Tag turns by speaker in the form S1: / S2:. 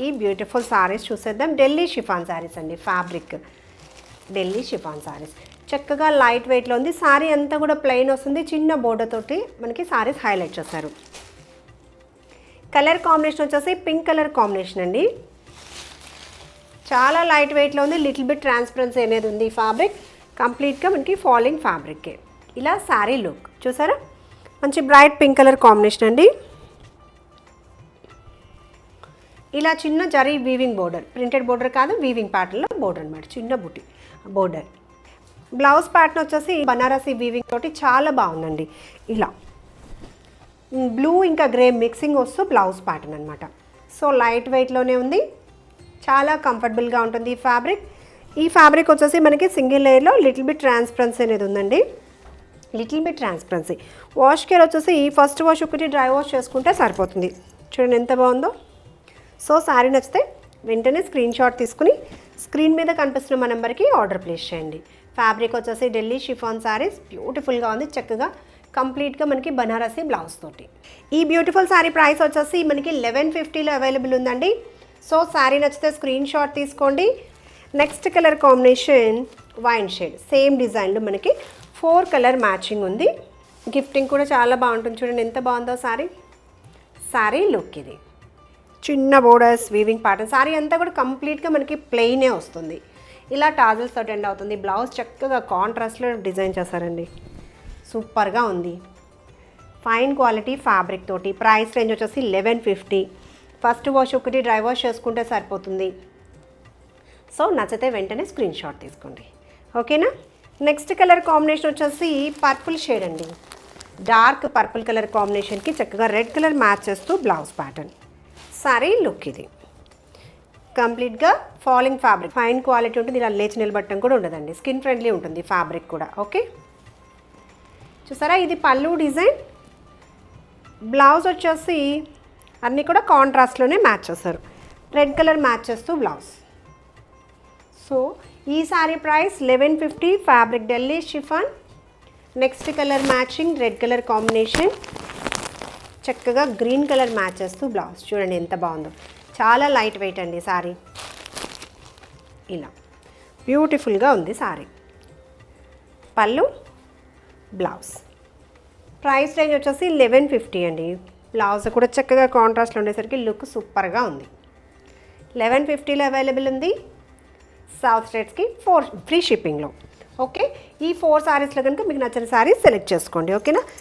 S1: ఈ బ్యూటిఫుల్ సారీస్ చూసేద్దాం. ఢిల్లీ షిఫాన్ సారీస్ అండి, ఫ్యాబ్రిక్ ఢిల్లీ షిఫాన్ సారీస్. చక్కగా లైట్ వెయిట్లో ఉంది. సారీ అంతా కూడా ప్లెయిన్ వస్తుంది, చిన్న బోర్డర్ తోటి మనకి సారీస్ హైలైట్ చేశారు. కలర్ కాంబినేషన్ వచ్చేసి పింక్ కలర్ కాంబినేషన్ అండి. చాలా లైట్ వెయిట్లో ఉంది, లిటిల్ బిట్ ట్రాన్స్పరెన్సీ అనేది ఉంది. ఈ ఫ్యాబ్రిక్ కంప్లీట్గా మనకి ఫాలింగ్ ఫ్యాబ్రిక్. ఇలా శారీ లుక్ చూసారా, మంచి బ్రైట్ పింక్ కలర్ కాంబినేషన్ అండి. ఇలా చిన్న zari weaving border, printed border కాదు, వీవింగ్ ప్యాటర్న్లో బోర్డర్ అనమాట, చిన్న బుట్టి బోర్డర్. బ్లౌజ్ ప్యాటర్న్ వచ్చేసి బనారసి వీవింగ్ తోటి చాలా బాగుందండి. ఇలా బ్లూ ఇంకా గ్రే మిక్సింగ్ వస్తూ బ్లౌజ్ ప్యాటర్న్ అనమాట. సో లైట్ వెయిట్లోనే ఉంది, చాలా కంఫర్టబుల్గా ఉంటుంది ఈ ఫ్యాబ్రిక్. ఈ ఫ్యాబ్రిక్ వచ్చేసి మనకి సింగిల్ లేయర్లో లిటిల్ బిట్ ట్రాన్స్పరెన్సీ అనేది ఉందండి, little bit transparency. Wash care వచ్చేసి ఫస్ట్ వాష్ ఒకటి డ్రై వాష్ చేసుకుంటే సరిపోతుంది. చూడండి ఎంత బాగుందో. సో శారీ నచ్చితే వెంటనే స్క్రీన్ షాట్ తీసుకుని స్క్రీన్ మీద కనిపిస్తున్న మా నెంబర్కి ఆర్డర్ ప్లేస్ చేయండి. ఫ్యాబ్రిక్ వచ్చేసి ఢిల్లీ షిఫాన్ శారీస్, బ్యూటిఫుల్గా ఉంది, చక్కగా కంప్లీట్గా మనకి బనారసి బ్లౌజ్ తోటి. ఈ బ్యూటిఫుల్ శారీ ప్రైస్ వచ్చేసి మనకి 1150లో అవైలబుల్ ఉందండి. సో శారీ నచ్చితే స్క్రీన్ షాట్ తీసుకోండి. Next colour combination wine shade, same డిజైన్లో మనకి 4 కలర్ మ్యాచింగ్ ఉంది. గిఫ్టింగ్ కూడా చాలా బాగుంటుంది. చూడండి ఎంత బాగుందో శారీ. శారీ లుక్ ఇది, చిన్న బోర్డర్స్ వీవింగ్ ప్యాటర్న్. శారీ అంతా కూడా కంప్లీట్గా మనకి ప్లెయినే వస్తుంది. ఇలా టాజల్స్ తోటి ఎండ్ అవుతుంది. బ్లౌజ్ చక్కగా కాంట్రాస్ట్లో డిజైన్ చేశారండి, సూపర్గా ఉంది. ఫైన్ క్వాలిటీ ఫ్యాబ్రిక్ తోటి. ప్రైస్ రేంజ్ వచ్చేసి 1150. ఫస్ట్ వాష్ ఒకటి డ్రై వాష్ చేసుకుంటే సరిపోతుంది. సో నచ్చితే వెంటనే స్క్రీన్ షాట్ తీసుకోండి, ఓకేనా. నెక్స్ట్ కలర్ కాంబినేషన్ వచ్చేసి పర్పుల్ షేడ్ అండి. డార్క్ పర్పుల్ కలర్ కాంబినేషన్కి చక్కగా రెడ్ కలర్ మ్యాచ్ చేస్తూ బ్లౌజ్ ప్యాటర్న్. సారీ లుక్ ఇది, కంప్లీట్గా ఫాలింగ్ ఫ్యాబ్రిక్, ఫైన్ క్వాలిటీ ఉంటుంది. ఇలా లేచి నిలబట్టడం కూడా ఉండదండి, స్కిన్ ఫ్రెండ్లీ ఉంటుంది ఫ్యాబ్రిక్ కూడా. ఓకే చూసారా, ఇది పళ్ళు డిజైన్. బ్లౌజ్ వచ్చేసి అన్నీ కూడా కాంట్రాస్ట్లోనే మ్యాచ్ చేస్తారు, రెడ్ కలర్ మ్యాచ్ చేస్తూ బ్లౌజ్. సో ఈ sorry price 1150. Fabric Delhi chiffon. Next colour matching red colour combination, చక్కగా గ్రీన్ కలర్ మ్యాచ్ చేస్తూ బ్లౌజ్. చూడండి ఎంత బాగుందో, చాలా లైట్ వెయిట్ అండి సారీ. ఇలా బ్యూటిఫుల్గా ఉంది సారీ. పళ్ళు బ్లౌజ్. ప్రైస్ రేంజ్ వచ్చేసి 1150 అండి. బ్లౌజ్ కూడా చక్కగా కాంట్రాస్ట్లో ఉండేసరికి లుక్ సూపర్గా ఉంది. 1150లో అవైలబుల్ ఉంది. సౌత్ స్టేట్స్కి 4 ఫ్రీ షిప్పింగ్లో. ఓకే, ఈ 4 సారీస్లో కనుక మీకు నచ్చిన సారీస్ సెలెక్ట్ చేసుకోండి, ఓకేనా.